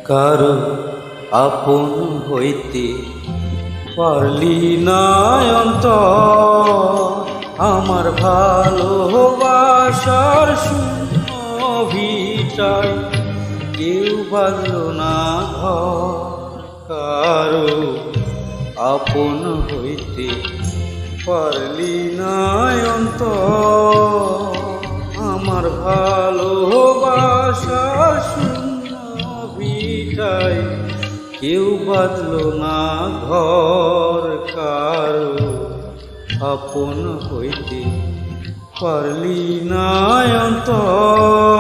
কারো আপন হইতে পারলি না অন্তর, আমার ভালোবাসার শূন্য ভিটায় কেউ বাঁধল না ঘর। কারো আপন হইতে পারলি না অন্তর, আমার ভালোবাসার শূন্য ভিটায় কেউ বাঁধল না ঘর। কারো আপন হইতে পারলি না অন্তর।